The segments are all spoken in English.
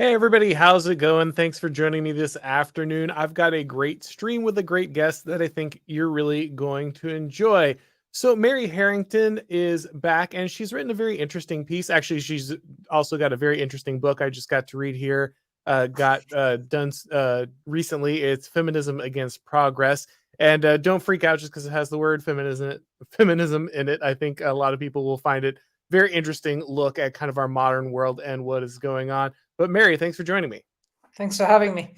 Hey everybody, how's it going? Thanks for joining me this afternoon. I've got a great stream with a great guest that I think you're really going to enjoy. So Mary Harrington is back and she's written a very interesting piece. Actually, she's also got a very interesting book I just got to read here. Got done recently. It's Feminism Against Progress. And don't freak out just because it has the word feminism in it. I think a lot of people will find it very interesting look at kind of our modern world and what is going on. But Mary, thanks for joining me. Thanks for having me.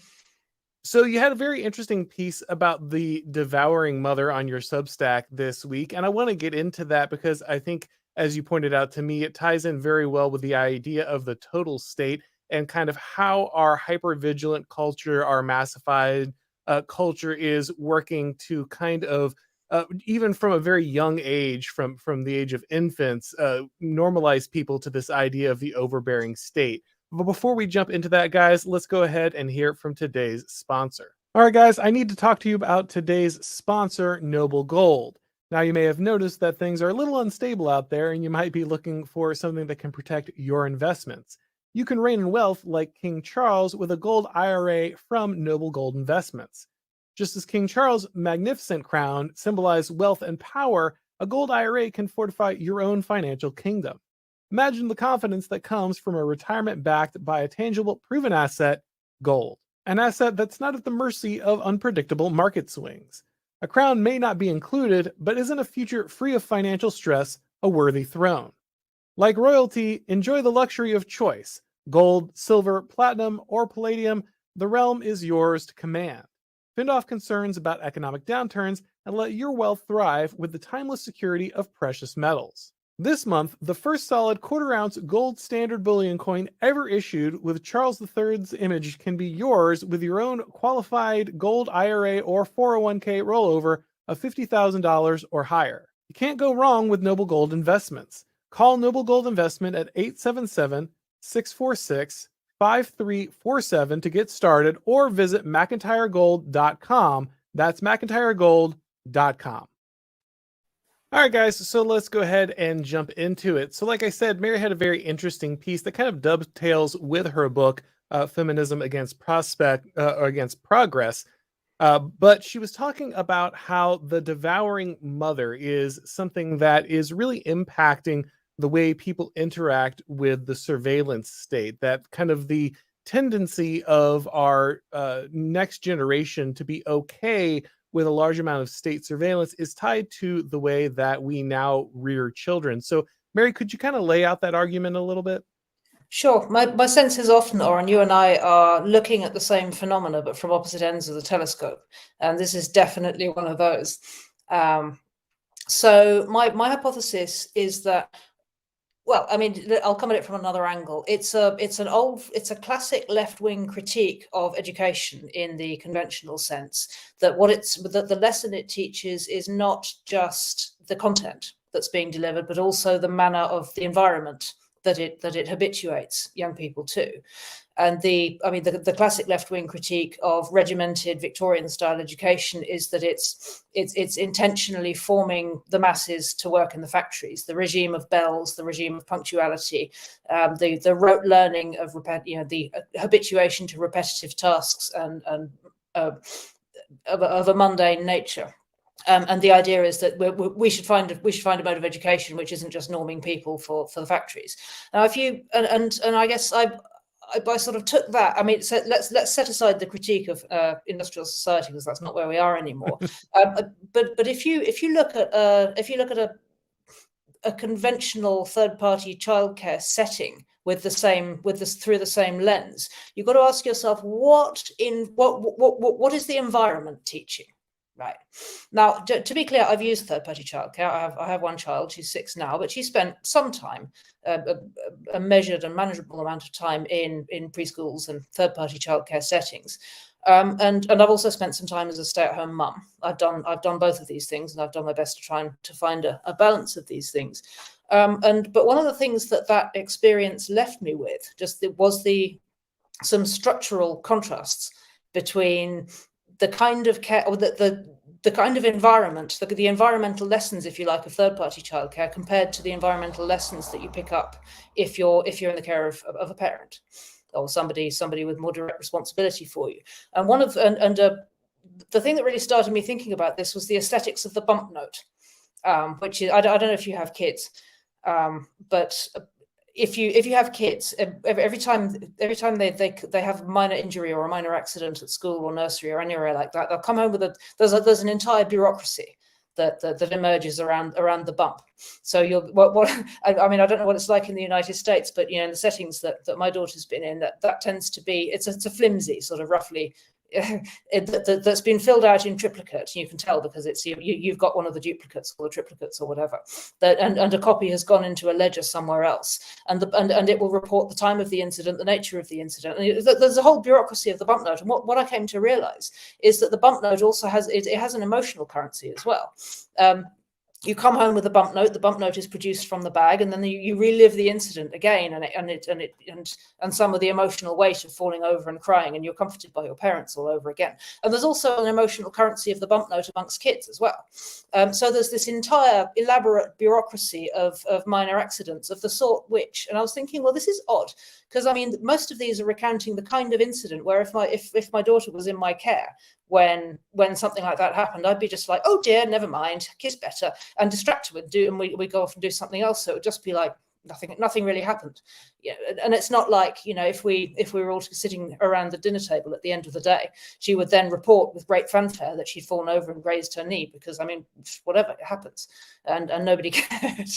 So you had a very interesting piece about the Devouring Mother on your Substack this week, and I want to get into that because I think, as you pointed out to me, it ties in very well with the idea of the total state and kind of how our hypervigilant culture, our massified culture is working to kind of even from a very young age, from the age of infants, normalize people to this idea of the overbearing state. But before we jump into that, guys, let's go ahead and hear from today's sponsor. All right, guys, I need to talk to you about today's sponsor, Noble Gold. Now, you may have noticed that things are a little unstable out there, and you might be looking for something that can protect your investments. You can reign in wealth like King Charles with a gold IRA from Noble Gold Investments. Just as King Charles' magnificent crown symbolized wealth and power, a gold IRA can fortify your own financial kingdom. Imagine the confidence that comes from a retirement backed by a tangible, proven asset, gold. An asset that's not at the mercy of unpredictable market swings. A crown may not be included, but isn't a future free of financial stress a worthy throne? Like royalty, enjoy the luxury of choice. Gold, silver, platinum, or palladium, the realm is yours to command. Fend off concerns about economic downturns and let your wealth thrive with the timeless security of precious metals. This month, the first solid quarter-ounce gold standard bullion coin ever issued with Charles III's image can be yours with your own qualified gold IRA or 401k rollover of $50,000 or higher. You can't go wrong with Noble Gold Investments. Call Noble Gold Investment at 877-646-5347 to get started or visit MacIntyreGold.com. That's MacIntyreGold.com. All right, guys, so let's go ahead and jump into it. So like I said, Mary had a very interesting piece that kind of dovetails with her book, Feminism Against Progress. But she was talking about how the devouring mother is something that is really impacting the way people interact with the surveillance state, that kind of the tendency of our next generation to be okay with a large amount of state surveillance is tied to the way that we now rear children. So, Mary, could you kind of lay out that argument a little bit? Sure. My sense is often, Auron, you and I are looking at the same phenomena, but from opposite ends of the telescope. And this is definitely one of those. So my hypothesis is that, well, I mean, I'll come at it from another angle. It's a classic left-wing critique of education in the conventional sense, that the lesson it teaches is not just the content that's being delivered, but also the manner of the environment that it habituates young people to. And the classic left-wing critique of regimented Victorian-style education is that it's intentionally forming the masses to work in the factories. The regime of bells, the regime of punctuality, the rote learning of the habituation to repetitive tasks and of a mundane nature. And the idea is that we should find a mode of education which isn't just norming people for the factories. Now, if you and I guess I sort of took that. I mean, so let's set aside the critique of industrial society, because that's not where we are anymore. But if you look at a conventional third-party childcare setting through the same lens, you've got to ask yourself what is the environment teaching? Right. Now, to be clear, I've used third-party childcare. I have one child, she's 6 now, but she spent some time, a measured and manageable amount of time in preschools and third-party childcare settings. And I've also spent some time as a stay-at-home mum. I've done both of these things, and I've done my best to find a balance of these things. But one of the things that experience left me with was some structural contrasts between the kind of care, or the kind of environment, the environmental lessons, if you like, of third-party childcare compared to the environmental lessons that you pick up if you're in the care of a parent. or somebody with more direct responsibility for you. And the thing that really started me thinking about this was the aesthetics of the bump note, which is, I don't know if you have kids, but if you have kids, every time they have a minor injury or a minor accident at school or nursery or anywhere like that, they'll come home with there's an entire bureaucracy that emerges around the bump. So I mean, I don't know what it's like in the United States, but in the settings that my daughter's been in, that tends to be, it's a flimsy sort of roughly. That's been filled out in triplicate. You can tell because it's you've got one of the duplicates or the triplicates or whatever, and a copy has gone into a ledger somewhere else, and it will report the time of the incident, the nature of the incident. And there's a whole bureaucracy of the bump note. And what I came to realize is that the bump note also has an emotional currency as well. You come home with a bump note. The bump note is produced from the bag, and then you relive the incident again, and some of the emotional weight of falling over and crying, and you're comforted by your parents all over again. And there's also an emotional currency of the bump note amongst kids as well. So there's this entire elaborate bureaucracy of minor accidents of the sort which, and I was thinking, well, this is odd, because I mean, most of these are recounting the kind of incident where if my daughter was in my care, when something like that happened, I'd be just like, oh dear, never mind, kiss better, and distract her and we go off and do something else. So it would just be like nothing really happened. Yeah, and it's not like, if we were all sitting around the dinner table at the end of the day, she would then report with great fanfare that she'd fallen over and grazed her knee, because I mean, whatever, it happens, and nobody cared.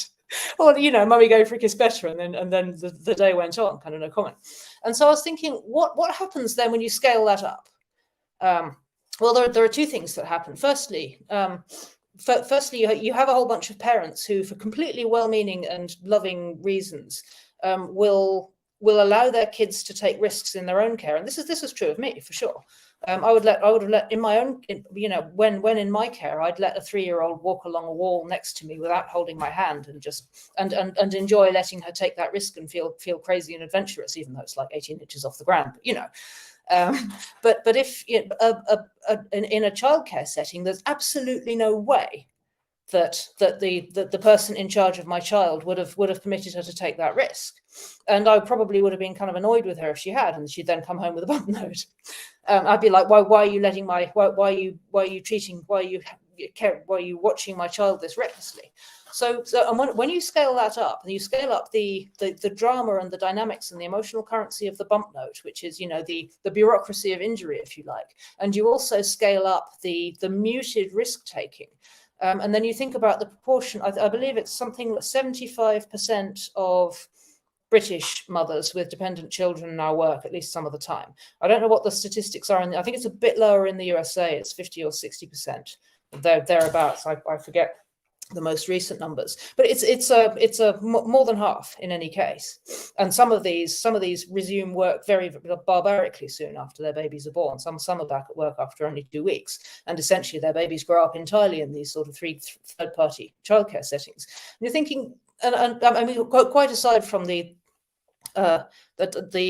Or mummy go for a kiss better, and then the day went on, kind of no comment. And so I was thinking, what happens then when you scale that up? Well, there are two things that happen. Firstly, you have a whole bunch of parents who, for completely well-meaning and loving reasons, will allow their kids to take risks in their own care. And this is true of me for sure. I would have let in my own, when in my care, I'd let a 3-year-old walk along a wall next to me without holding my hand, and just and enjoy letting her take that risk and feel crazy and adventurous, even though it's like 18 inches off the ground. But if in a childcare setting, there's absolutely no way that the person in charge of my child would have permitted her to take that risk, and I probably would have been kind of annoyed with her if she had, and she'd then come home with a bump note. I'd be like, why are you letting why are you watching my child this recklessly? So and when you scale that up, and you scale up the drama and the dynamics and the emotional currency of the bump note, which is the bureaucracy of injury, if you like, and you also scale up the muted risk taking, and then you think about the proportion. I believe it's something like 75% of British mothers with dependent children now work at least some of the time. I don't know what the statistics are, I think it's a bit lower in the USA. It's 50 or 60%. Thereabouts. I forget the most recent numbers, but it's more than half in any case. And some of these resume work very barbarically soon after their babies are born. Some are back at work after only 2 weeks, and essentially their babies grow up entirely in these sort of third-party childcare settings. And you're thinking, and I mean, quite aside from the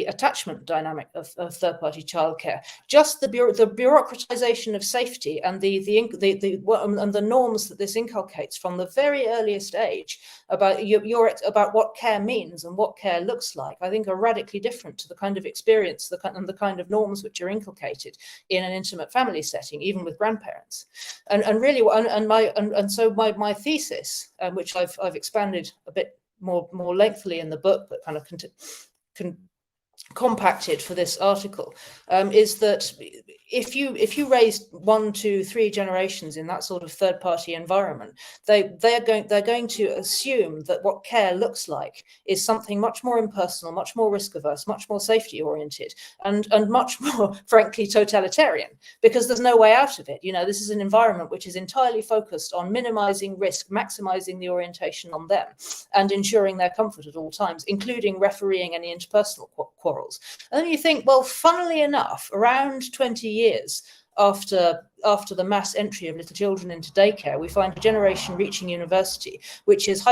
attachment dynamic of third-party childcare, just the bureaucratization of safety and the norms that this inculcates from the very earliest age about about what care means and what care looks like, I think are radically different to the kind of experience and the kind of norms which are inculcated in an intimate family setting, even with grandparents. So my thesis, which I've expanded a bit more lengthily in the book, but kind of compacted for this article, is that if you raise 1, 2, 3 generations in that sort of third-party environment, they're going to assume that what care looks like is something much more impersonal, much more risk-averse, much more safety-oriented, and much more, frankly, totalitarian, because there's no way out of it. This is an environment which is entirely focused on minimizing risk, maximizing the orientation on them, and ensuring their comfort at all times, including refereeing any interpersonal quarrels. And then you think, well, funnily enough, around 20 years after the mass entry of little children into daycare, we find a generation reaching university which is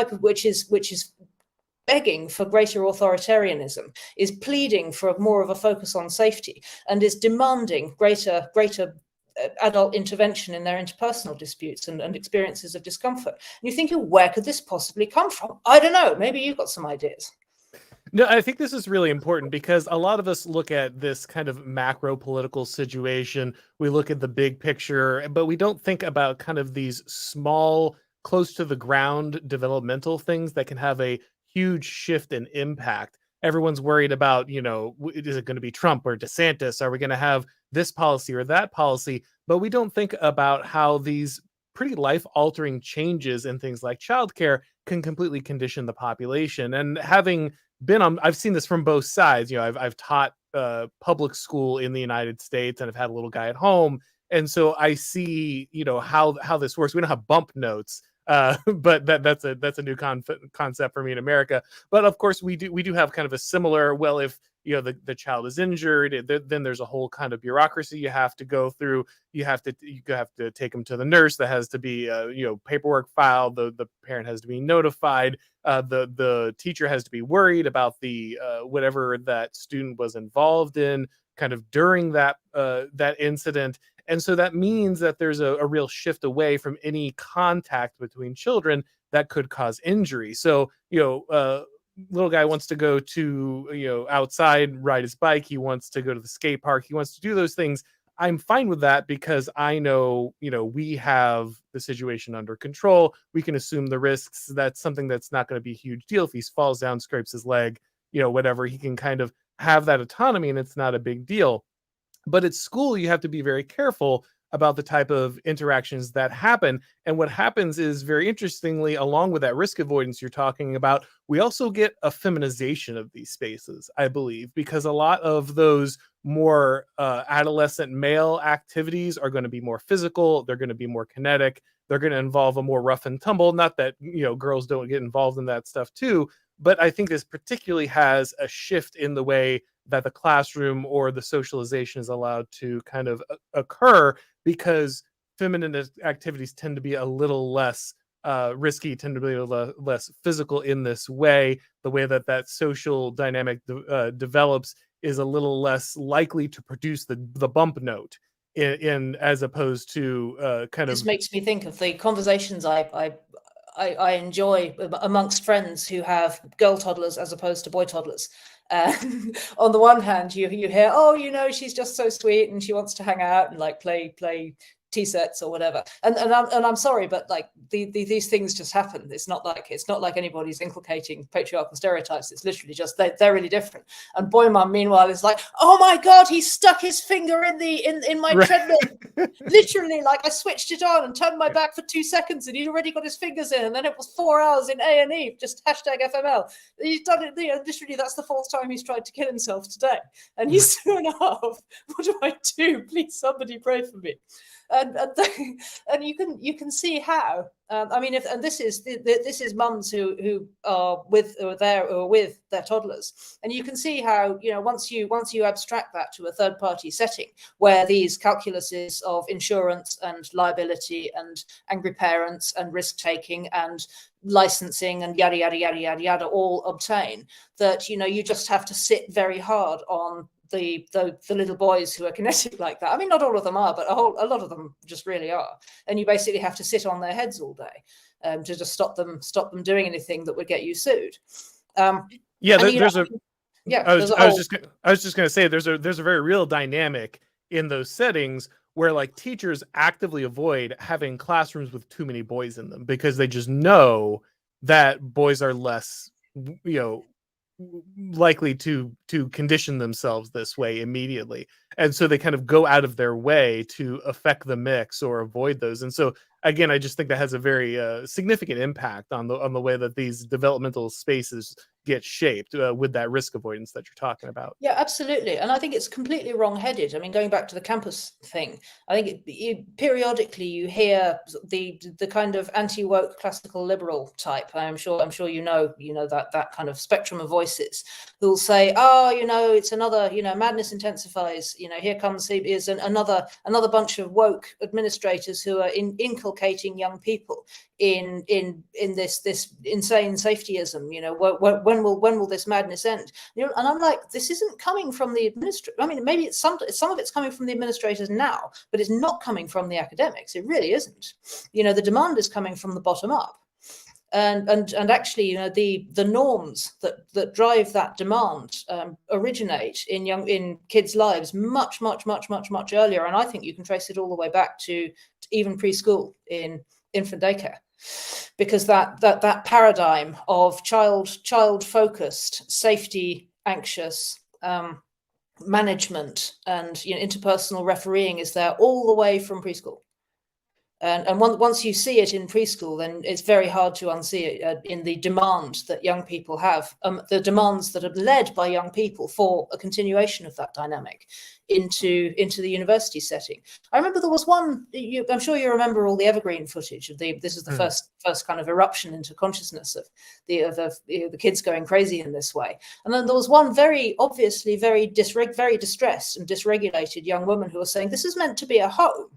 begging for greater authoritarianism, is pleading for more of a focus on safety, and is demanding greater adult intervention in their interpersonal disputes and experiences of discomfort. And you're thinking, where could this possibly come from? I don't know. Maybe you've got some ideas. No, I think this is really important because a lot of us look at this kind of macro political situation. We look at the big picture, but we don't think about kind of these small, close to the ground developmental things that can have a huge shift in impact. Everyone's worried about, is it going to be Trump or DeSantis? Are we going to have this policy or that policy? But we don't think about how these pretty life altering changes in things like childcare can completely condition the population. And having I've seen this from both sides. I've taught public school in the United States, and I've had a little guy at home, and so I see how this works. We don't have bump notes, but that's a new concept for me in America. But of course, we do have kind of a similar. Well, if the child is injured, then there's a whole kind of bureaucracy you have to go through. You have to take them to the nurse. That has to be paperwork filed. The parent has to be notified. The teacher has to be worried about the whatever that student was involved in kind of during that incident. And so that means that there's a real shift away from any contact between children that could cause injury. So little guy wants to go to outside, ride his bike. He wants to go to the skate park. He wants to do those things. I'm fine with that because I know, we have the situation under control. We can assume the risks. That's something that's not going to be a huge deal. If he falls down, scrapes his leg, whatever, he can kind of have that autonomy and it's not a big deal. But at school, you have to be very careful about the type of interactions that happen. And what happens is, very interestingly, along with that risk avoidance you're talking about, we also get a feminization of these spaces, I believe, because a lot of those more adolescent male activities are going to be more physical. They're going to be more kinetic. They're going to involve a more rough and tumble. Not that, girls don't get involved in that stuff too, but I think this particularly has a shift in the way that the classroom or the socialization is allowed to kind of occur, because feminine activities tend to be a little less risky, tend to be a little less physical in this way. The way that social dynamic develops is a little less likely to produce the bump note in as opposed to This makes me think of the conversations I enjoy amongst friends who have girl toddlers as opposed to boy toddlers. On the one hand, you hear, oh, she's just so sweet and she wants to hang out and like play tea sets or whatever. And I'm sorry, but like these things just happen. It's not like anybody's inculcating patriarchal stereotypes. It's literally just they're really different. And boy mum, meanwhile, is like, oh my god, he stuck his finger in my treadmill. Literally, like I switched it on and turned my back for 2 seconds, and he'd already got his fingers in, and then it was 4 hours in A&E, just #FML. He's done it. Literally, that's the 4th time he's tried to kill himself today, and he's 2.5. What do I do? Please, somebody pray for me. And you can see how this is mums who are with their toddlers, and you can see how once you abstract that to a third party setting where these calculuses of insurance and liability and angry parents and risk taking and licensing and yada yada yada yada yada all obtain, that you just have to sit very hard on the little boys who are kinetic like that. I mean, not all of them are, but a lot of them just really are. And you basically have to sit on their heads all day to just stop them doing anything that would get you sued. I was just going to say there's a very real dynamic in those settings where like teachers actively avoid having classrooms with too many boys in them because they just know that boys are less likely to condition themselves this way immediately, and so they kind of go out of their way to affect the mix or avoid those. And so again, I just think that has a very significant impact on the way that these developmental spaces get shaped with that risk avoidance that you're talking about. Yeah, absolutely. And I think it's completely wrong-headed. I mean, going back to the campus thing, I think periodically you hear the kind of anti-woke classical liberal type. I'm sure that kind of spectrum of voices who'll say, it's another, madness intensifies. Here comes another bunch of woke administrators who are inculcating young people in this insane safetyism. When will this madness end? And I'm like, this isn't coming from the administrators. I mean, maybe some of it's coming from the administrators now, but it's not coming from the academics. It really isn't. The demand is coming from the bottom up. And actually, you know, the norms that drive that demand originate in kids' lives much earlier, and I think you can trace it all the way back to even preschool in infant daycare, because that paradigm of child focused, safety anxious management and, you know, interpersonal refereeing is there all the way from preschool. And once you see it in preschool, then it's very hard to unsee it in the demand that young people have, the demands that are led by young people for a continuation of that dynamic into the university setting. I remember there was one, I'm sure you remember all the evergreen footage of this is the first kind of eruption into consciousness of the kids going crazy in this way. And then there was one very obviously very distressed and dysregulated young woman who was saying, this is meant to be a home.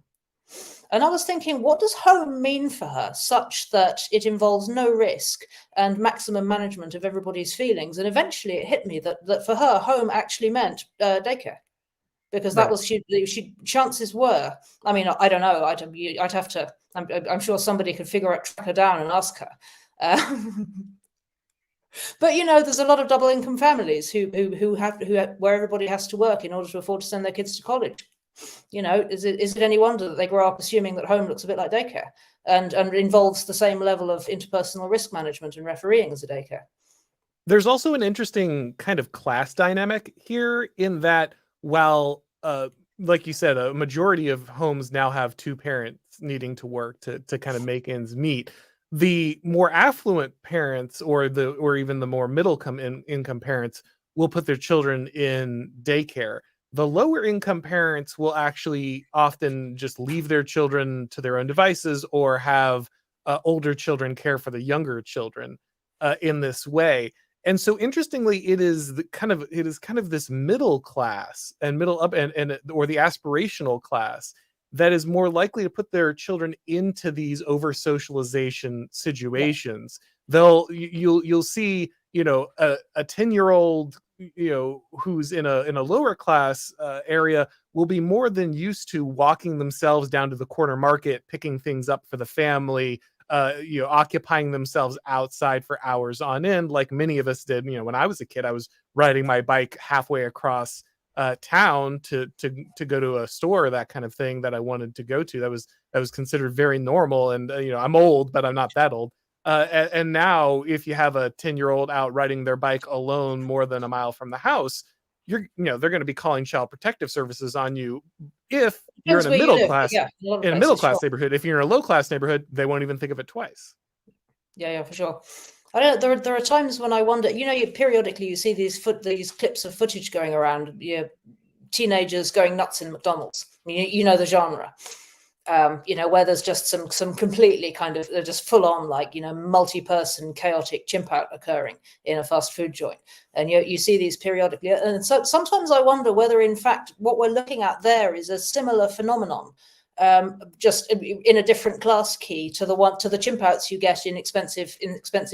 And I was thinking, what does home mean for her, such that it involves no risk and maximum management of everybody's feelings? And eventually it hit me that for her, home actually meant daycare, because that was, she chances were, I mean, I don't know, I'd have to, I'm sure somebody could track her down and ask her. But, you know, there's a lot of double income families who where everybody has to work in order to afford to send their kids to college. You know, is it any wonder that they grow up assuming that home looks a bit like daycare and involves the same level of interpersonal risk management and refereeing as a daycare? There's also an interesting kind of class dynamic here in that while, like you said, a majority of homes now have two parents needing to work to kind of make ends meet. The more affluent parents or even the more middle income parents will put their children in daycare. The lower income parents will actually often just leave their children to their own devices or have older children care for the younger children in this way. And so interestingly, it is kind of this middle class and middle up and or the aspirational class that is more likely to put their children into these over socialization situations. You'll see, you know, a 10-year-old, you know, who's in a lower class area will be more than used to walking themselves down to the corner market, picking things up for the family, you know, occupying themselves outside for hours on end, like many of us did. You know, when I was a kid, I was riding my bike halfway across town to go to a store, that kind of thing that I wanted to go to. That was considered very normal. And you know, I'm old, but I'm not that old. And now if you have a 10-year-old out riding their bike alone more than a mile from the house, they're going to be calling child protective services on you if you're in a middle class, neighborhood. If you're in a low class neighborhood, they won't even think of it twice. Yeah, for sure. I don't know, there are times when I wonder, you know, periodically you see these clips of footage going around, you know, teenagers going nuts in McDonald's. You know the genre. You know, where there's just some completely kind of, they're just full on, like, you know, multi-person chaotic chimp out occurring in a fast food joint. And you see these periodically. And so sometimes I wonder whether in fact what we're looking at there is a similar phenomenon, just in a different class key to the chimp outs you get in expensive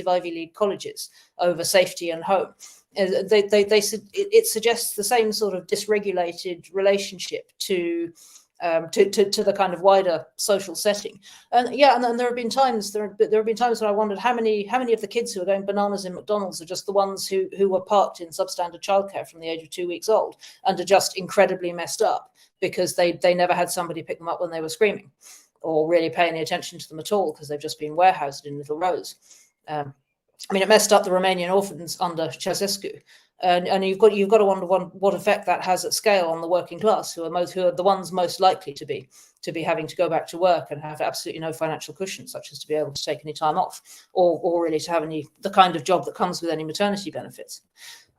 Ivy League colleges over safety and home. It suggests the same sort of dysregulated relationship to the kind of wider social setting. And yeah, and then there have been times when I wondered how many of the kids who are going bananas in McDonald's are just the ones who were parked in substandard childcare from the age of 2 weeks old and are just incredibly messed up because they never had somebody pick them up when they were screaming or really pay any attention to them at all because they've just been warehoused in little rows. I mean, it messed up the Romanian orphans under Ceausescu. And you've got to wonder what effect that has at scale on the working class, who are the ones most likely to be having to go back to work and have absolutely no financial cushion, such as to be able to take any time off, or really to have the kind of job that comes with any maternity benefits.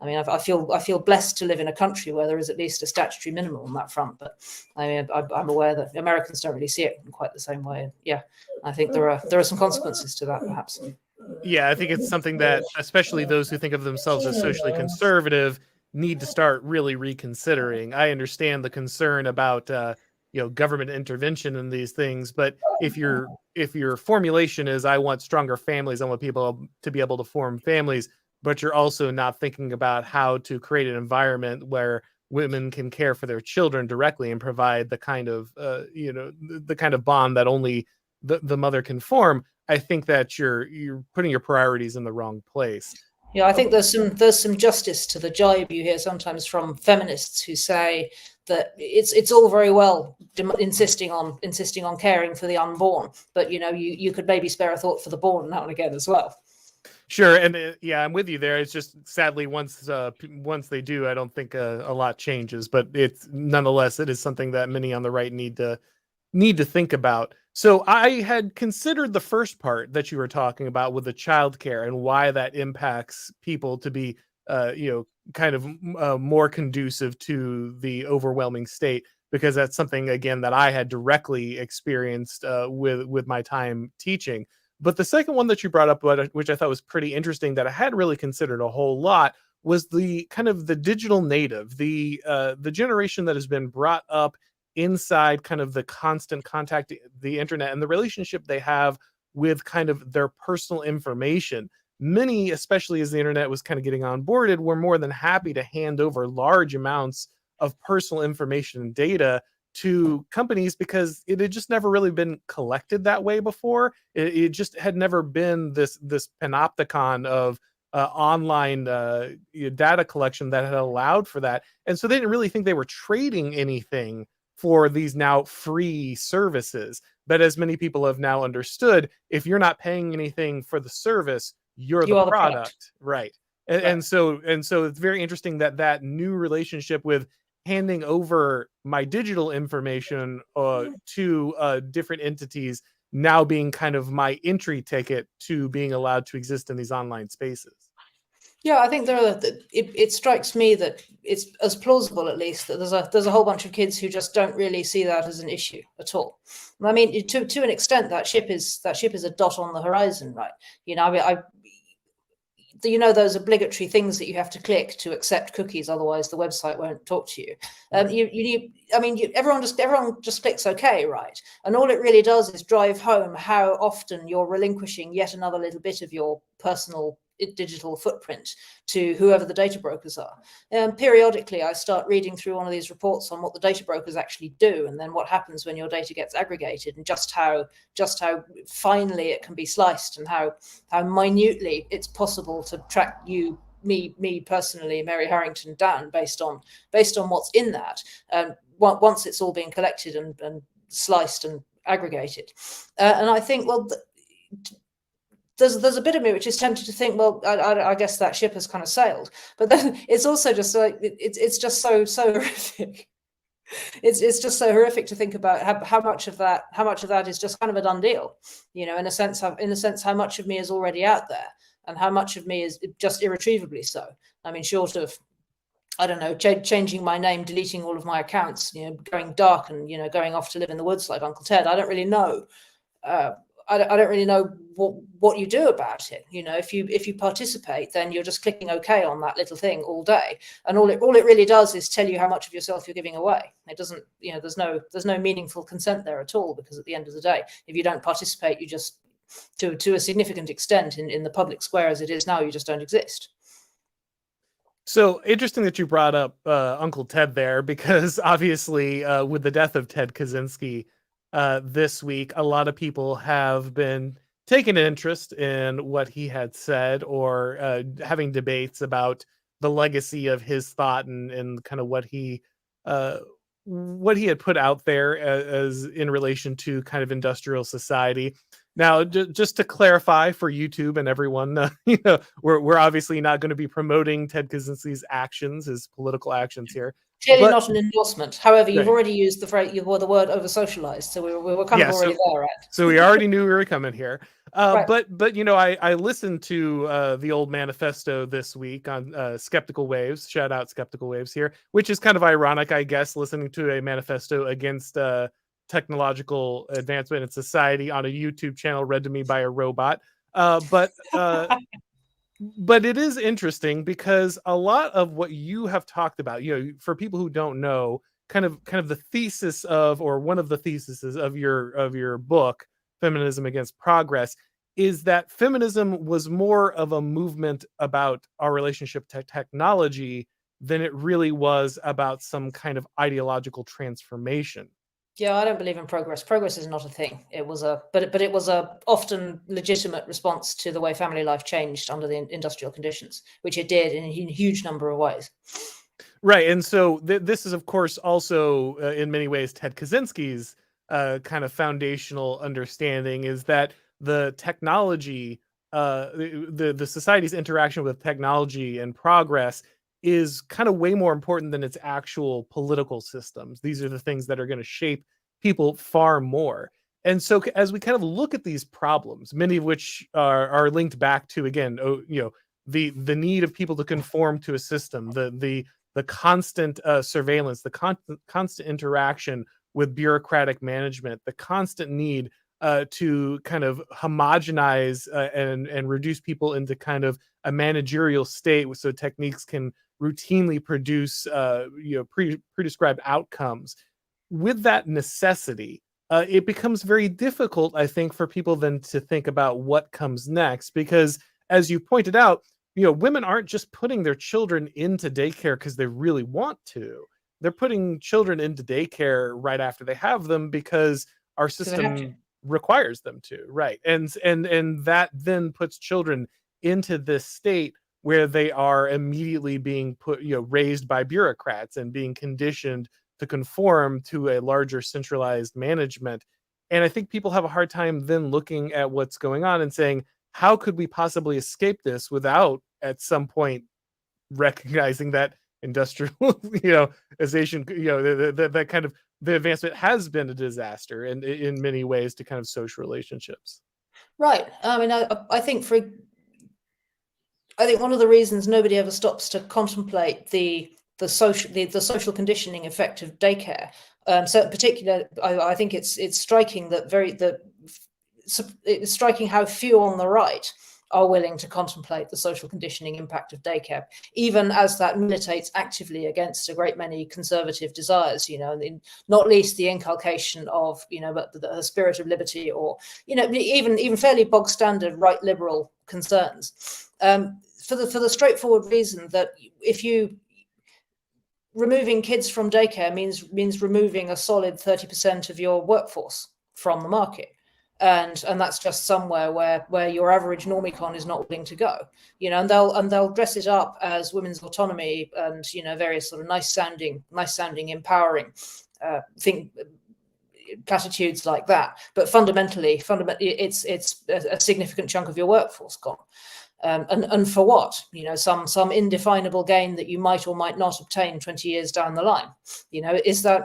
I mean, I feel blessed to live in a country where there is at least a statutory minimum on that front. But I mean, I'm aware that Americans don't really see it in quite the same way. Yeah, I think there are some consequences to that, perhaps. Yeah, I think it's something that especially those who think of themselves as socially conservative need to start really reconsidering. I understand the concern about you know, government intervention in these things, but if your formulation is I want stronger families, I want people to be able to form families, but you're also not thinking about how to create an environment where women can care for their children directly and provide the kind of you know, the kind of bond that only the mother can form, I think that you're putting your priorities in the wrong place. Yeah, I think there's some justice to the jibe you hear sometimes from feminists who say that it's all very well insisting on caring for the unborn, but you could maybe spare a thought for the born now and again as well. Sure, and yeah, I'm with you there. It's just sadly once they do, I don't think a lot changes, but it's nonetheless it is something that many on the right need to think about. So I had considered the first part that you were talking about with the childcare and why that impacts people to be, kind of more conducive to the overwhelming state, because that's something again that I had directly experienced with my time teaching. But the second one that you brought up, which I thought was pretty interesting, that I hadn't really considered a whole lot, was the kind of the digital native, the generation that has been brought up inside kind of the constant contact, the internet, and the relationship they have with kind of their personal information. Many, especially as the internet was kind of getting onboarded, were more than happy to hand over large amounts of personal information and data to companies because it had just never really been collected that way before. It just had never been this panopticon of online data collection that had allowed for that. And so they didn't really think they were trading anything for these now free services. But as many people have now understood, if you're not paying anything for the service, you're the product. Right. And, Right. and so it's very interesting that new relationship with handing over my digital information to different entities now being kind of my entry ticket to being allowed to exist in these online spaces. Yeah, I think it strikes me that it's as plausible, at least, that there's a whole bunch of kids who just don't really see that as an issue at all. I mean, to an extent, that ship is a dot on the horizon, right? Those obligatory things that you have to click to accept cookies, otherwise the website won't talk to you. Everyone just clicks OK, right? And all it really does is drive home how often you're relinquishing yet another little bit of your personal digital footprint to whoever the data brokers are. Periodically, I start reading through one of these reports on what the data brokers actually do, and then what happens when your data gets aggregated, and just how finely it can be sliced, and how minutely it's possible to track me personally, Mary Harrington, down based on what's in that. Once it's all been collected and sliced and aggregated, and I think, well, there's a bit of me which is tempted to think, well, I guess that ship has kind of sailed, but then it's also just like it's just so horrific. It's just so horrific to think about how much of that is just kind of a done deal, in a sense, how much of me is already out there, and how much of me is just irretrievably so. I mean, short of, I don't know, changing my name, deleting all of my accounts, going dark and going off to live in the woods like Uncle Ted. I don't really know. I don't really know what you do about it. If you participate, then you're just clicking OK on that little thing all day, and all it really does is tell you how much of yourself you're giving away. It doesn't, there's no meaningful consent there at all, because at the end of the day, if you don't participate, you just, to a significant extent in the public square as it is now, you just don't exist. So interesting that you brought up Uncle Ted there, because obviously with the death of Ted Kaczynski this week, a lot of people have been taking an interest in what he had said, or having debates about the legacy of his thought and kind of what he had put out there as in relation to kind of industrial society. Now, just to clarify for YouTube and everyone, we're obviously not going to be promoting Ted Kaczynski's actions, his political actions here. Clearly not an endorsement. However, you've Right. already used the phrase, the word over socialized, so we were kind of already there, right? So we already knew we were coming here. Right. But I listened to the old manifesto this week on Skeptical Waves. Shout out Skeptical Waves here, which is kind of ironic, I guess, listening to a manifesto against technological advancement in society on a YouTube channel read to me by a robot. But it is interesting, because a lot of what you have talked about, for people who don't know, kind of the thesis of, or one of the theses of your book, Feminism Against Progress, is that feminism was more of a movement about our relationship to technology than it really was about some kind of ideological transformation. Yeah, I don't believe in progress. Progress is not a thing. It was but it was a often legitimate response to the way family life changed under the industrial conditions, which it did in a huge number of ways. Right, and so this is, of course, also in many ways Ted Kaczynski's kind of foundational understanding is that the technology, the society's interaction with technology and progress is kind of way more important than its actual political systems. These are the things that are going to shape people far more. And so, as we kind of look at these problems, many of which are linked back to again, the need of people to conform to a system, the constant surveillance, the constant interaction with bureaucratic management, the constant need to kind of homogenize and reduce people into kind of a managerial state, so techniques can routinely produce pre-prescribed outcomes. With that necessity, it becomes very difficult, I think, for people then to think about what comes next, because as you pointed out, women aren't just putting their children into daycare because they really want to. They're putting children into daycare right after they have them because our Because they have to. system requires them to, right? And that then puts children into this state where they are immediately being put, raised by bureaucrats and being conditioned to conform to a larger centralized management. And I think people have a hard time then looking at what's going on and saying, how could we possibly escape this without at some point recognizing that industrialization, that kind of the advancement has been a disaster in many ways to kind of social relationships. Right. I mean, I think one of the reasons nobody ever stops to contemplate the social conditioning effect of daycare. So, in particular, I think it's striking it's striking how few on the right are willing to contemplate the social conditioning impact of daycare, even as that militates actively against a great many conservative desires, not least the inculcation of, the spirit of liberty, or, even fairly bog standard right liberal concerns. For the straightforward reason that if you removing kids from daycare means removing a solid 30% of your workforce from the market. And that's just somewhere where your average normicon is not willing to go, and they'll dress it up as women's autonomy and various sort of nice sounding empowering platitudes like that. But fundamentally, it's a significant chunk of your workforce gone. And for what? Some indefinable gain that you might or might not obtain 20 years down the line. Are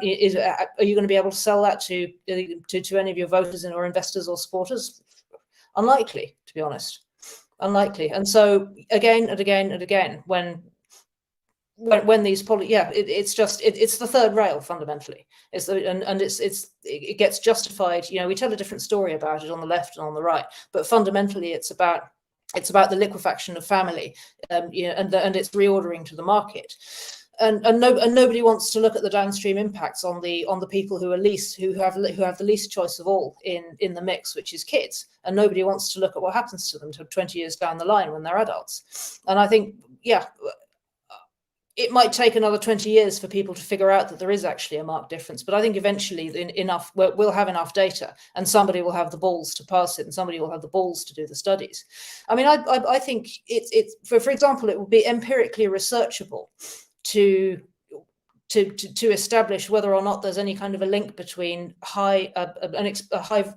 you going to be able to sell that to any of your voters or investors or supporters? Unlikely, to be honest. Unlikely. And so again and again and again, when these it's the third rail fundamentally. It gets justified. We tell a different story about it on the left and on the right, but fundamentally it's about the liquefaction of family, and its reordering to the market, and nobody wants to look at the downstream impacts on the people who have the least choice of all in the mix, which is kids, and nobody wants to look at what happens to them 20 years down the line when they're adults. And I think, it might take another 20 years for people to figure out that there is actually a marked difference, but I think eventually we'll have enough data, and somebody will have the balls to pass it, and somebody will have the balls to do the studies. I mean, I think it's for example, it would be empirically researchable to establish whether or not there's any kind of a link between an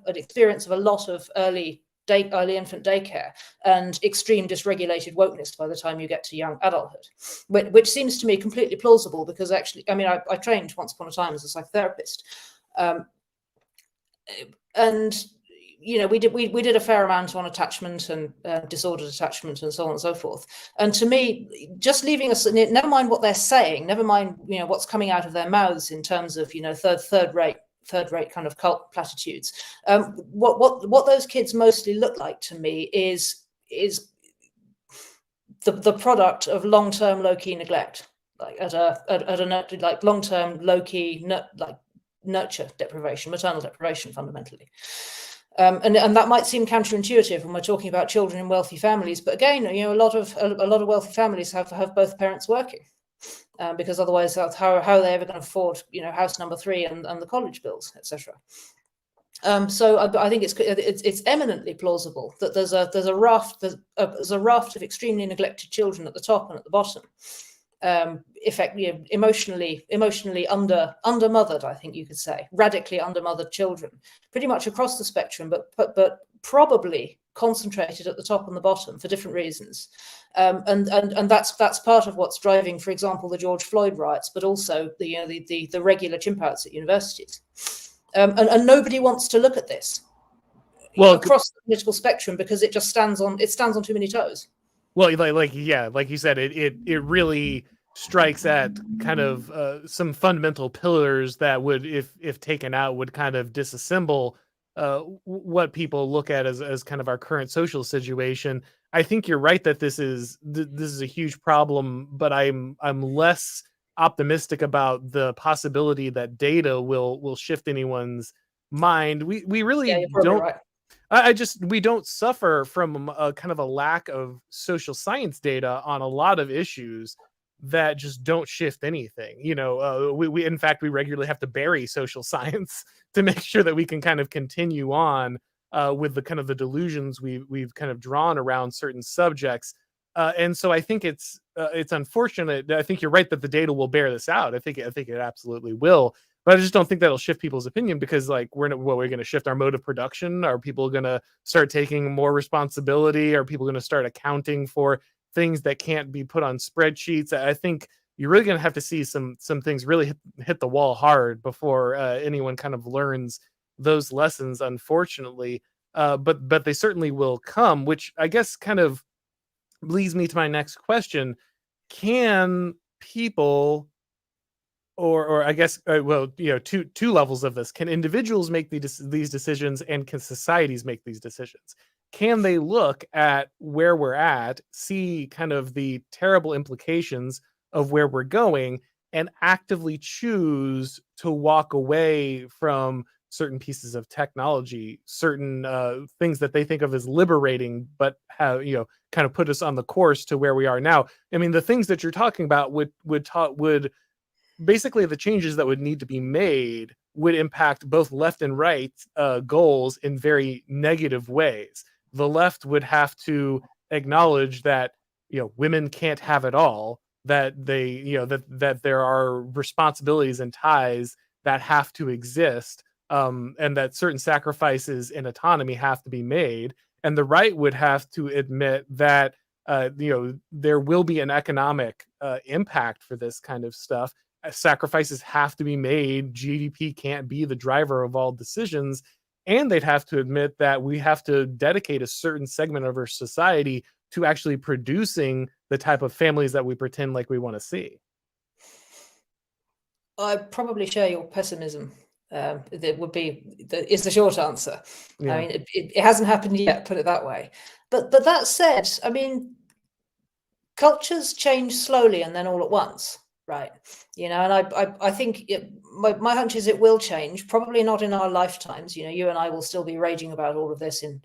experience of a lot of early infant daycare and extreme dysregulated wokeness by the time you get to young adulthood, which seems to me completely plausible, because actually, I mean, I trained once upon a time as a psychotherapist, and we did a fair amount on attachment and disordered attachment and so on and so forth. And to me, just leaving us, never mind what they're saying, never mind what's coming out of their mouths in terms of third rate kind of cult platitudes. What those kids mostly look like to me is the product of long-term low-key neglect, like like long-term low-key nurture deprivation, maternal deprivation fundamentally. And that might seem counterintuitive when we're talking about children in wealthy families, but again, a lot of wealthy families have both parents working. because otherwise, how are they ever going to afford, house number 3 and the college bills, etc. So I think it's eminently plausible that there's a raft of extremely neglected children at the top and at the bottom, emotionally undermothered, I think you could say, radically undermothered children, pretty much across the spectrum, but probably concentrated at the top and the bottom for different reasons, and that's part of what's driving, for example, the George Floyd riots, but also the regular chimp outs at universities. And nobody wants to look at this across the political spectrum because it just stands on too many toes. Well, like you said, it really strikes at kind of some fundamental pillars that would, if taken out, would kind of disassemble what people look at as kind of our current social situation. I think you're right that this is a huge problem, but I'm less optimistic about the possibility that data will shift anyone's mind. We really don't. Right. We don't suffer from a kind of a lack of social science data on a lot of issues that just don't shift anything. We in fact, we regularly have to bury social science to make sure that we can kind of continue on with the kind of the delusions we've kind of drawn around certain subjects. And so I think it's unfortunate. I think you're right that the data will bear this out. I think it absolutely will. But I just don't think that'll shift people's opinion, because like we're going to shift our mode of production. Are people going to start taking more responsibility? Are people going to start accounting for things that can't be put on spreadsheets? I think you're really going to have to see some things really hit the wall hard before anyone kind of learns those lessons, unfortunately. But they certainly will come, which I guess kind of leads me to my next question. Can people, or I guess, two levels of this. Can individuals make these decisions, and can societies make these decisions? Can they look at where we're at, see kind of the terrible implications of where we're going, and actively choose to walk away from certain pieces of technology, certain things that they think of as liberating, but have, kind of put us on the course to where we are now? I mean, the things that you're talking about would basically, the changes that would need to be made would impact both left and right goals in very negative ways. The left would have to acknowledge that women can't have it all, that they that there are responsibilities and ties that have to exist, and that certain sacrifices and autonomy have to be made. And the right would have to admit that there will be an economic impact for this kind of stuff. Sacrifices have to be made. GDP can't be the driver of all decisions. And they'd have to admit that we have to dedicate a certain segment of our society to actually producing the type of families that we pretend like we want to see. I probably share your pessimism. That is the short answer. Yeah. I mean, it hasn't happened yet, put it that way. But that said, I mean, cultures change slowly and then all at once. Right. And I think my hunch is it will change, probably not in our lifetimes. You and I will still be raging about all of this in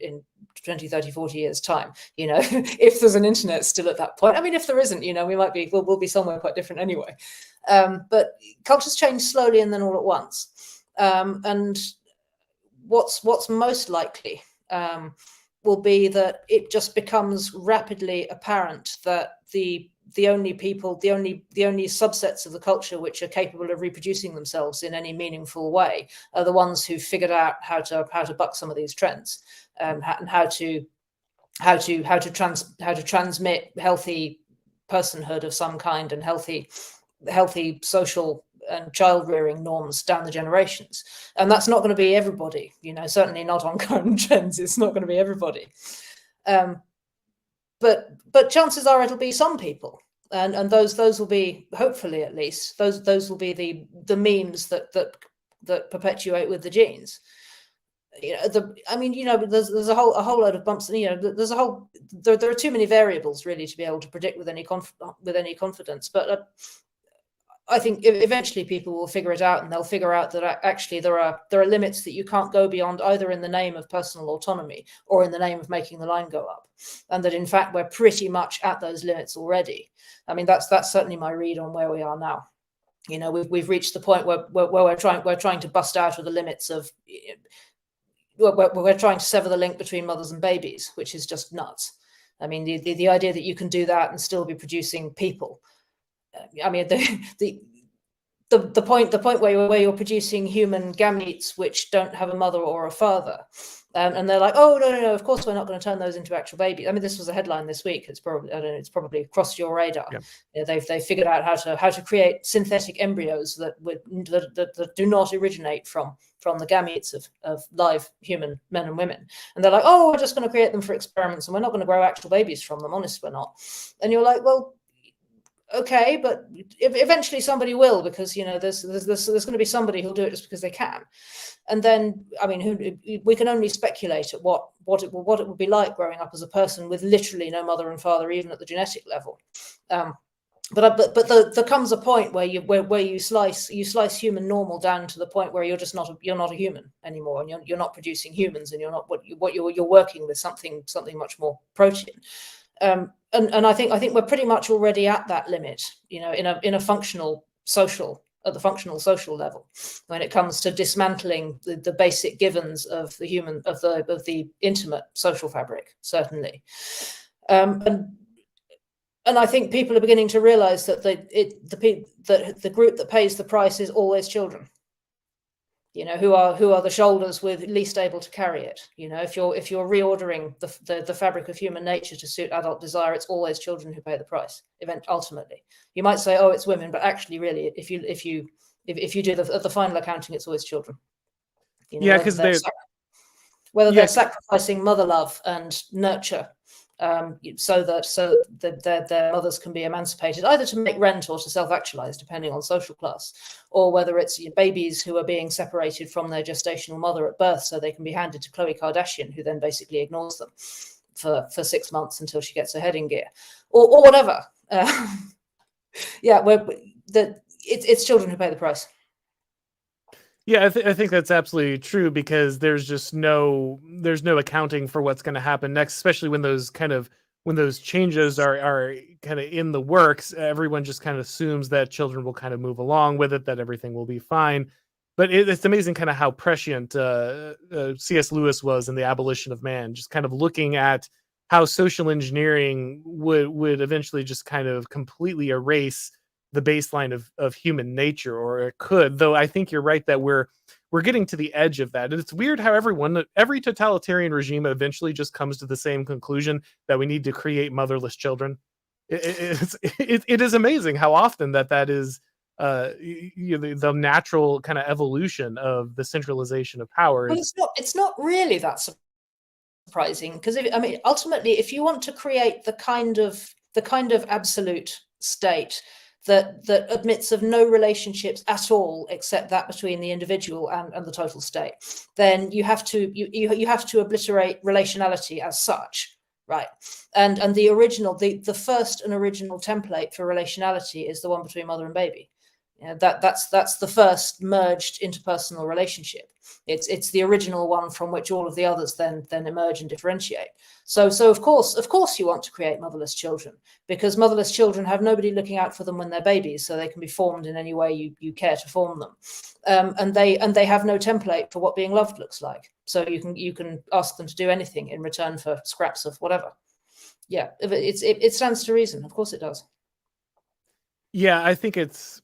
20, 30, 40 years time, if there's an internet still at that point. I mean, if there isn't, we'll be somewhere quite different anyway. But cultures change slowly and then all at once. And what's most likely will be that it just becomes rapidly apparent that the only subsets of the culture which are capable of reproducing themselves in any meaningful way are the ones who figured out how to buck some of these trends, and how to transmit healthy personhood of some kind and healthy social and child rearing norms down the generations. And that's not going to be everybody, certainly not on current trends. It's not going to be everybody. But chances are it'll be some people, and those will be, hopefully at least, those will be the memes that perpetuate with the genes. There's a whole load of bumps. There are too many variables really to be able to predict with any confidence. But I think eventually people will figure it out, and they'll figure out that actually there are limits that you can't go beyond, either in the name of personal autonomy or in the name of making the line go up, and that in fact we're pretty much at those limits already. I mean, that's certainly my read on where we are now. You know, we've reached the point where we're trying to bust out of the limits of. We're trying to sever the link between mothers and babies, which is just nuts. I mean, the idea that you can do that and still be producing people. I mean, the point where you're producing human gametes which don't have a mother or a father, and they're like, oh no, of course we're not going to turn those into actual babies. I mean, this was a headline this week. It's probably, I don't know, it's probably crossed your radar. Yeah. You know, they've figured out how to create synthetic embryos that do not originate from the gametes of live human men and women. And they're like, oh, we're just going to create them for experiments, and we're not going to grow actual babies from them. Honest, we're not. And you're like, well, okay, but eventually somebody will, because, you know, there's going to be somebody who'll do it just because they can. And then, I mean, we can only speculate at what it would be like growing up as a person with literally no mother and father, even at the genetic level. But there comes a point where you slice human normal down to the point where you're not a human anymore, and you're not producing humans, and you're working with something much more protein. And I think we're pretty much already at that limit, you know, in a functional social, at the functional social level, when it comes to dismantling the basic givens of the human, of the intimate social fabric, certainly. And I think people are beginning to realize that the group that pays the price is always children. You know, who are the shoulders with least able to carry it. You know, if you're reordering the fabric of human nature to suit adult desire, it's always children who pay the price. Ultimately, you might say, oh, it's women, but actually, really, if you do the final accounting, it's always children. You know, yeah, because they're sacrificing mother love and nurture, so that their mothers can be emancipated, either to make rent or to self-actualize, depending on social class, or whether it's babies who are being separated from their gestational mother at birth so they can be handed to Khloe Kardashian, who then basically ignores them for 6 months until she gets her head in gear, or whatever. It's children who pay the price. Yeah, I think that's absolutely true, because there's no accounting for what's going to happen next, especially when those changes are kind of in the works. Everyone just kind of assumes that children will kind of move along with it, that everything will be fine. But it's amazing kind of how prescient C.S. Lewis was in The Abolition of Man, just kind of looking at how social engineering would eventually just kind of completely erase the baseline of human nature, or it could. Though I think you're right that we're getting to the edge of that. And it's weird how every totalitarian regime eventually just comes to the same conclusion, that we need to create motherless children. It is amazing how often that is the natural kind of evolution of the centralization of power. Well, it's not really that surprising, because ultimately, if you want to create the kind of absolute state that admits of no relationships at all except that between the individual and the total state, then you have to obliterate relationality as such, right? And the first and original template for relationality is the one between mother and baby. You know, that's the first merged interpersonal relationship. It's the original one from which all of the others then emerge and differentiate. So of course you want to create motherless children, because motherless children have nobody looking out for them when they're babies, so they can be formed in any way you care to form them, and they have no template for what being loved looks like. So you can ask them to do anything in return for scraps of whatever. Yeah, it stands to reason. Of course it does. Yeah, I think it's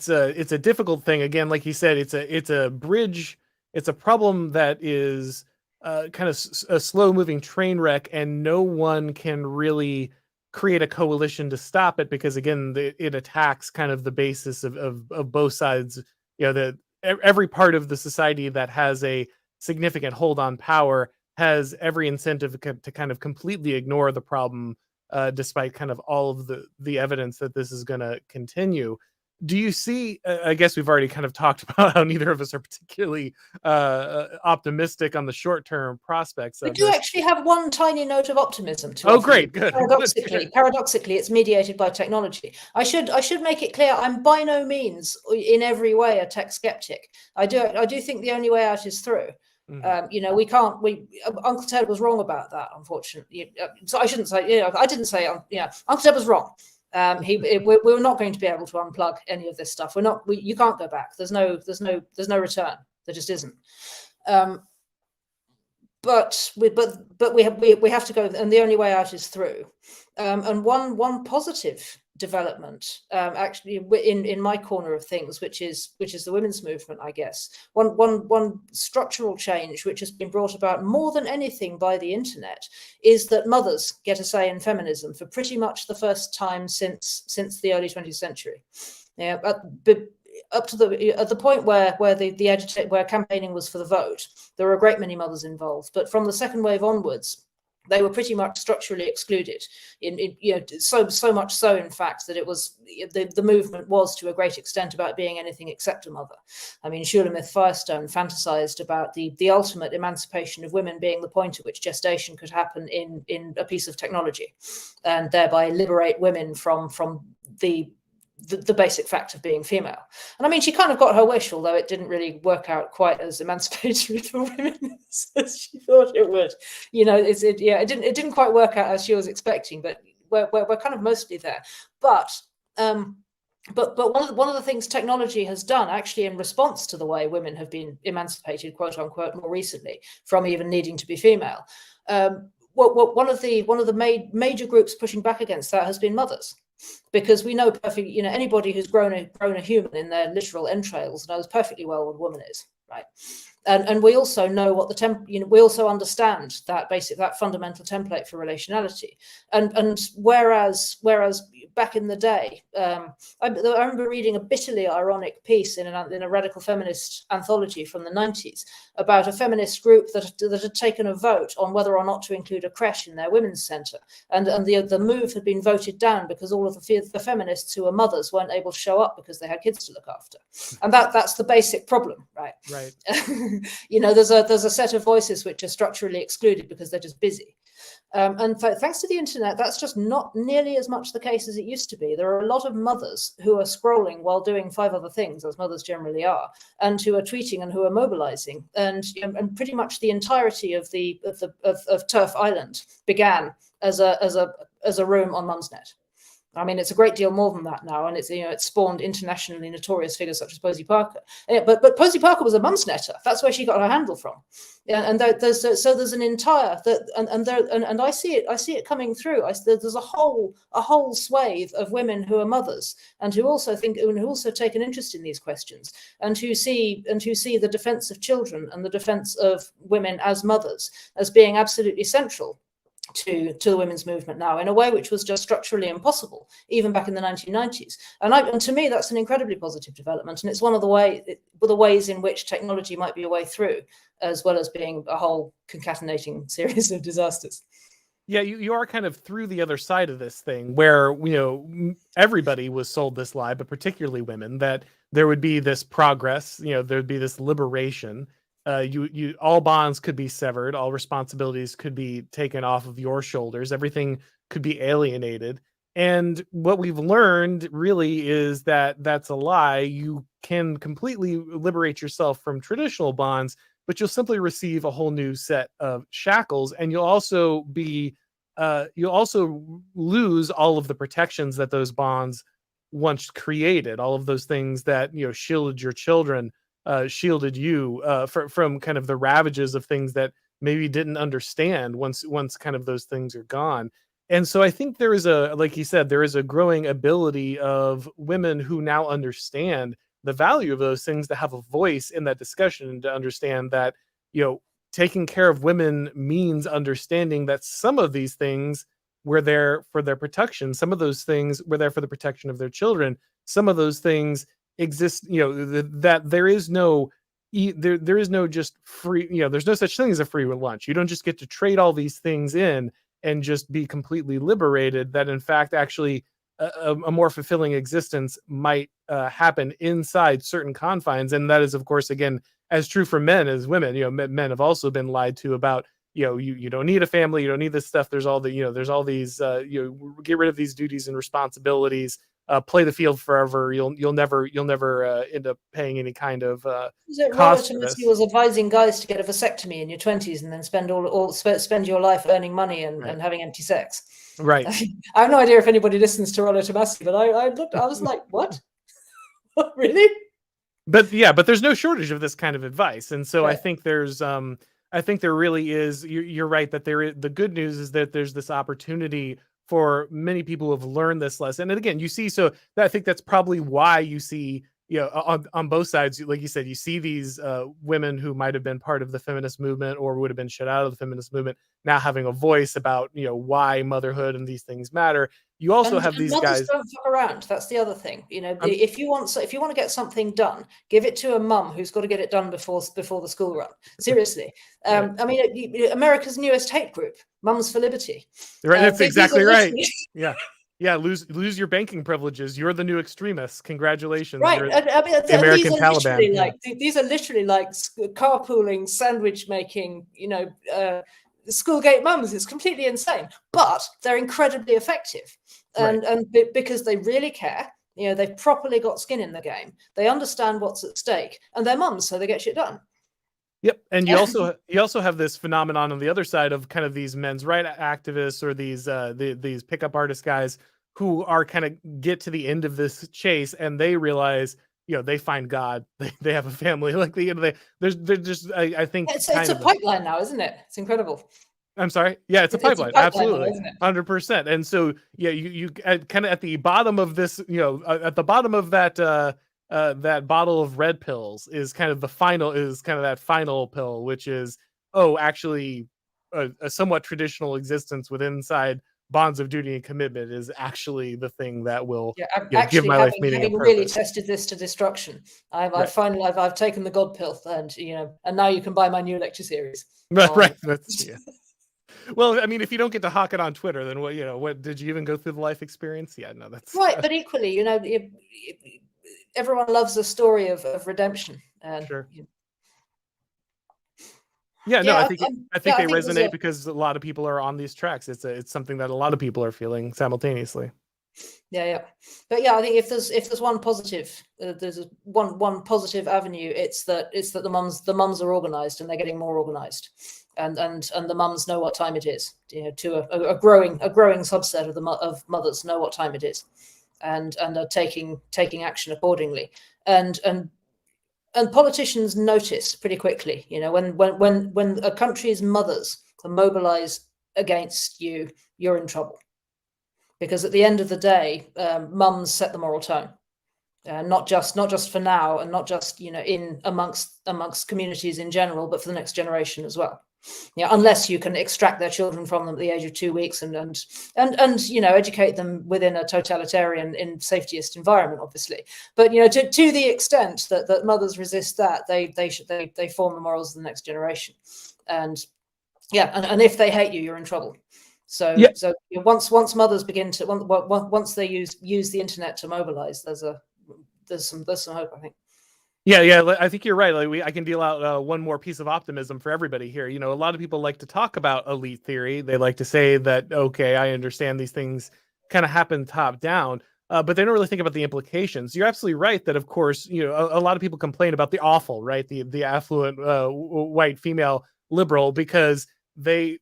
a difficult thing. Again, like you said, it's a bridge. It's a problem that is kind of a slow moving train wreck, and no one can really create a coalition to stop it, because again, it attacks kind of the basis of both sides. You know, every part of the society that has a significant hold on power has every incentive to kind of completely ignore the problem, despite kind of all of the evidence that this is going to continue. do you see, I guess we've already kind of talked about how neither of us are particularly optimistic on the short-term prospects We of do this. actually have one tiny note of optimism to Oh, offer you. great, good. Paradoxically, it's mediated by technology. I should make it clear I'm by no means in every way a tech skeptic. I do think the only way out is through. You know, Uncle Ted was wrong about that, unfortunately. So I shouldn't say, I didn't say, Uncle Ted was wrong. We're not going to be able to unplug any of this stuff. You can't go back. There's no return. There just isn't. But we have to go, and the only way out is through. And one positive development, actually, in my corner of things, which is the women's movement, I guess. One structural change which has been brought about more than anything by the internet is that mothers get a say in feminism for pretty much the first time since the early 20th century. Yeah, up to at the point where campaigning was for the vote, there were a great many mothers involved, but from the second wave onwards, they were pretty much structurally excluded. So much so, in fact, that it was the movement was to a great extent about being anything except a mother. I mean, Shulamith Firestone fantasized about the ultimate emancipation of women being the point at which gestation could happen in a piece of technology, and thereby liberate women from the basic fact of being female. And I mean, she kind of got her wish, although it didn't really work out quite as emancipatory for women as she thought it would. It didn't quite work out as she was expecting, but we're kind of mostly there. But one of the things technology has done, actually, in response to the way women have been emancipated, quote unquote, more recently from even needing to be female, one of the major groups pushing back against that has been mothers. Because we know perfectly, anybody who's grown a human in their literal entrails knows perfectly well what a woman is, right? And we also know what we also understand that fundamental template for relationality. And whereas back in the day, I remember reading a bitterly ironic piece in a radical feminist anthology from the 90s about a feminist group that had taken a vote on whether or not to include a creche in their women's centre, and the move had been voted down because all of the feminists who were mothers weren't able to show up because they had kids to look after, and that's the basic problem, right? Right. There's a set of voices which are structurally excluded because they're just busy. And thanks to the internet, that's just not nearly as much the case as it used to be. There are a lot of mothers who are scrolling while doing 5 other things, as mothers generally are, and who are tweeting and who are mobilizing. And pretty much the entirety of Turf Island began as a room on Mumsnet. I mean, it's a great deal more than that now, and it's spawned internationally notorious figures such as Posy Parker. But Posy Parker was a Mumsnetter. That's where she got her handle from. And there's an entire and I see it coming through. There's a whole swathe of women who are mothers and who also take an interest in these questions, and who see the defense of children and the defense of women as mothers as being absolutely central to the women's movement now, in a way which was just structurally impossible even back in the 1990s. And to me, that's an incredibly positive development, and it's one of the ways in which technology might be a way through, as well as being a whole concatenating series of disasters. Yeah, you are kind of through the other side of this thing, where everybody was sold this lie, but particularly women, that there would be this progress, there'd be this liberation. All bonds could be severed, all responsibilities could be taken off of your shoulders, everything could be alienated. And what we've learned really is that that's a lie. You can completely liberate yourself from traditional bonds, but you'll simply receive a whole new set of shackles, and you'll also lose all of the protections that those bonds once created, all of those things that shielded your children, shielded you from kind of the ravages of things that maybe didn't understand once kind of those things are gone. And so I think there is like you said, there is a growing ability of women who now understand the value of those things, to have a voice in that discussion, and to understand that taking care of women means understanding that some of these things were there for their protection, some of those things were there for the protection of their children, some of those things exist, that there is no just free, there's no such thing as a free lunch. You don't just get to trade all these things in and just be completely liberated. That in fact, actually, a more fulfilling existence might happen inside certain confines. And that is, of course, again, as true for men as women. Men have also been lied to about, you don't need a family, you don't need this stuff. There's all there's all these, get rid of these duties and responsibilities, play the field forever. You'll never end up paying any kind of cost for this. He was advising guys to get a vasectomy in your 20s and then spend your life earning money and having empty sex. Right. I have no idea if anybody listens to Rollo Tomassi, but I was like, what? What, really? But there's no shortage of this kind of advice. And so I think there's I think there really is, you're right, that the good news is that there's this opportunity for many people who have learned this lesson. And again, you see, so I think that's probably why you see, on both sides, like you said, you see these women who might have been part of the feminist movement or would have been shut out of the feminist movement now having a voice about, why motherhood and these things matter. You also have these guys don't fuck around. That's the other thing. If you want to get something done, give it to a mum who's got to get it done before the school run. Seriously. Right. I mean, America's newest hate group, Mums for Liberty. Right, that's exactly right. Yeah, lose your banking privileges. You're the new extremists. Congratulations. Right. I mean, the American Taliban. These are literally like carpooling, sandwich making, schoolgate mums. It's completely insane, but they're incredibly effective, and because they really care. They've properly got skin in the game. They understand what's at stake, and they're mums, so they get shit done. Yep, and you also have this phenomenon on the other side of kind of these men's rights activists or these pickup artist guys who are kind of get to the end of this chase and they realize, they find God, they have a family, like they're just I think it's a pipeline now, isn't it? It's incredible. I'm sorry. Yeah, it's a pipeline. Absolutely, 100%. And so you kind of at the bottom of this, at the bottom of that. That bottle of red pills is kind of that final pill, which is, actually a somewhat traditional existence with inside bonds of duty and commitment is actually the thing that will give my life meaning and purpose. Really tested this to destruction. I've taken the God pill, and now you can buy my new lecture series. Right. Well, I mean, if you don't get to hawk it on Twitter, then what did you even go through the life experience? Yeah, no, that's right. But equally, everyone loves a story of redemption. Sure. I think they resonate because a lot of people are on these tracks. It's something that a lot of people are feeling simultaneously. But I think if there's one positive, there's one positive avenue. It's that the mums are organized and they're getting more organized, and the mums know what time it is. To a growing subset of mothers know what time it is. And are taking action accordingly, and politicians notice pretty quickly. When a country's mothers are mobilized against you, you're in trouble, because at the end of the day, mums set the moral tone, not just for now, and not just in amongst communities in general, but for the next generation as well. Unless you can extract their children from them at the age of 2 weeks and educate them within a totalitarian in safetiest environment, obviously. But to the extent that mothers resist that, they form the morals of the next generation. And if they hate you, you're in trouble. So once mothers begin to once they use the internet to mobilize, there's some hope, I think. Yeah, I think you're right. I can deal out one more piece of optimism for everybody here. A lot of people like to talk about elite theory. They like to say that, okay, I understand these things kind of happen top down, but they don't really think about the implications. You're absolutely right that, of course, a lot of people complain about the awful, right? The affluent white female liberal because they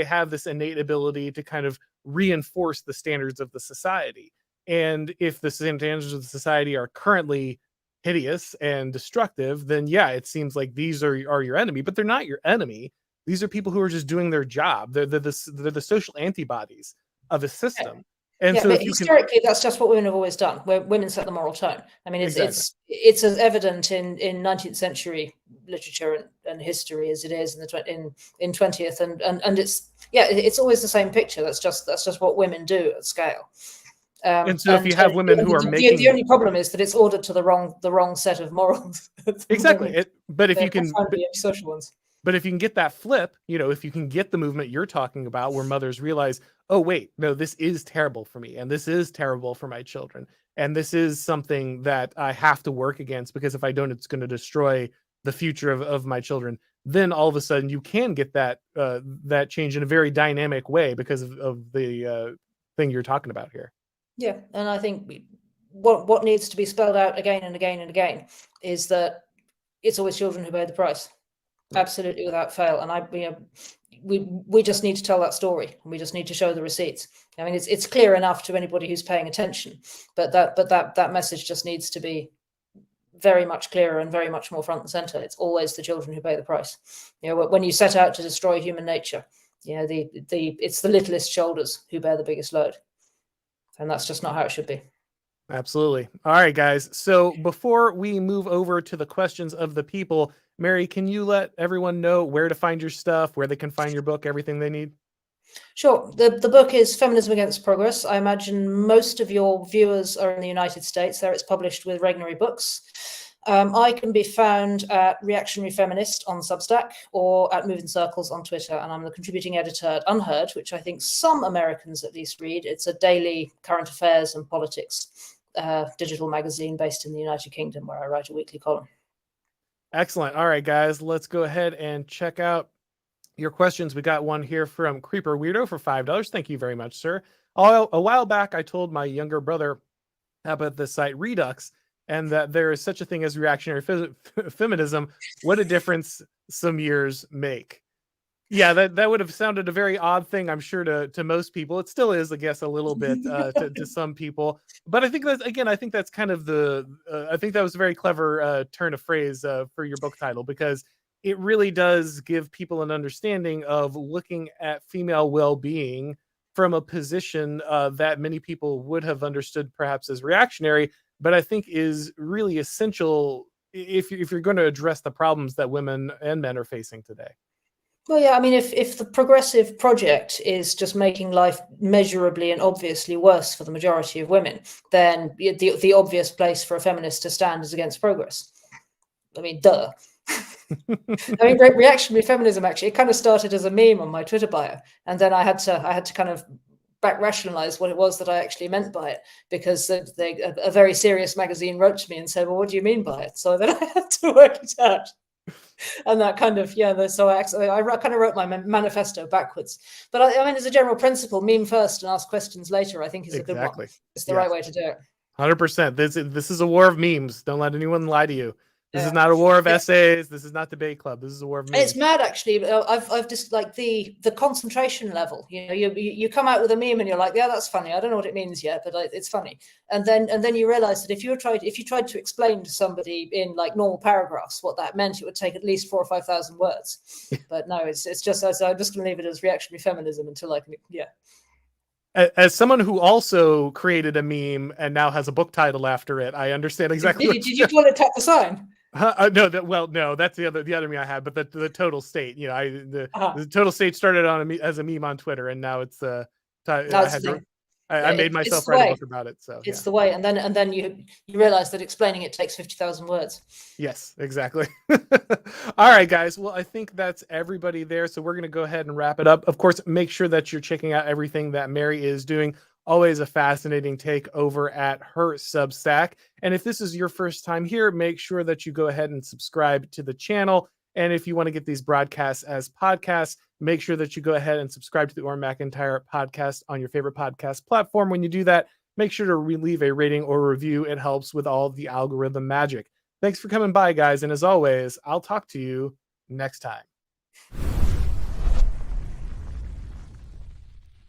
have this innate ability to kind of reinforce the standards of the society. And if the standards of the society are currently hideous and destructive, then it seems like these are your enemy, but they're not your enemy. These are people who are just doing their job. They're the social antibodies of a system. And so but historically, that's just what women have always done, where women set the moral tone. I mean, it's as evident in 19th century literature and history as it is in 20th, and it's always the same picture. That's just what women do at scale. And so if you have women who are making... The only problem is that it's ordered to the wrong set of morals. Exactly. But if you can... social ones. But if you can get that flip, if you can get the movement you're talking about where mothers realize, oh, wait, no, this is terrible for me. And this is terrible for my children. And this is something that I have to work against, because if I don't, it's going to destroy the future of my children. Then all of a sudden you can get that change in a very dynamic way because of the thing you're talking about here. Yeah. And I think what needs to be spelled out again and again and again is that it's always children who pay the price. Absolutely, without fail. And we just need to tell that story, and we just need to show the receipts. I mean, it's clear enough to anybody who's paying attention, but that message just needs to be very much clearer and very much more front and center. It's always the children who pay the price. When you set out to destroy human nature, it's the littlest shoulders who bear the biggest load, and that's just not how it should be. Absolutely. All right, guys. So before we move over to the questions of the people, Mary, can you let everyone know where to find your stuff, where they can find your book, everything they need? Sure. The book is Feminism Against Progress. I imagine most of your viewers are in the United States. There it's published with Reactionary Books. I can be found at Reactionary Feminist on Substack or at Moving Circles on Twitter, and I'm the contributing editor at Unheard, which I think some Americans at least read. It's a daily current affairs and politics digital magazine based in the United Kingdom, where I write a weekly column. Excellent. All right, guys, let's go ahead and check out your questions. We got one here from Creeper Weirdo for $5. Thank you very much, sir. A while back, I told my younger brother about the site Redux and that there is such a thing as reactionary feminism. What a difference some years make. Yeah, that would have sounded a very odd thing, I'm sure, to most people. It still is, I guess, a little bit to some people. But I think that's kind of I think that was a very clever turn of phrase for your book title, because it really does give people an understanding of looking at female well-being from a position that many people would have understood perhaps as reactionary, but I think is really essential if you're going to address the problems that women and men are facing today. Well, yeah, I mean, if the progressive project is just making life measurably and obviously worse for the majority of women, then the obvious place for a feminist to stand is against progress. I mean, duh. I mean, reactionary feminism, actually, it kind of started as a meme on my Twitter bio, and then I had to kind of back rationalize what it was that I actually meant by it, because a very serious magazine wrote to me and said, well, what do you mean by it? So then I had to work it out. And that kind of, so I kind of wrote my manifesto backwards. But I mean, as a general principle, meme first and ask questions later, I think is a good one. It's the right way to do it. 100%. This is a war of memes. Don't let anyone lie to you. This is not a war of essays. This is not debate club. This is a war of memes. It's mad, actually. I've just like the concentration level. You come out with a meme and you're like, yeah, that's funny. I don't know what it means yet, but it's funny. And then you realize that if you tried to explain to somebody in like normal paragraphs what that meant, it would take at least 4,000 or 5,000 words. But no, it's just I'm just going to leave it as reactionary feminism until I can. Yeah. As someone who also created a meme and now has a book title after it, I understand exactly. Did you call it Tap the Sign? No, that's the other meme I had, but the total state, the total state started as a meme on Twitter, and now it's I made myself write a book about it. So it's the way, and then you realize that explaining it takes 50,000 words. Yes, exactly. All right, guys. Well, I think that's everybody there. So we're going to go ahead and wrap it up. Of course, make sure that you're checking out everything that Mary is doing. Always a fascinating take over at her Substack. And if this is your first time here, make sure that you go ahead and subscribe to the channel. And if you want to get these broadcasts as podcasts, make sure that you go ahead and subscribe to the Auron MacIntyre podcast on your favorite podcast platform. When you do that, make sure to leave a rating or review. It helps with all the algorithm magic. Thanks for coming by, guys. And as always, I'll talk to you next time.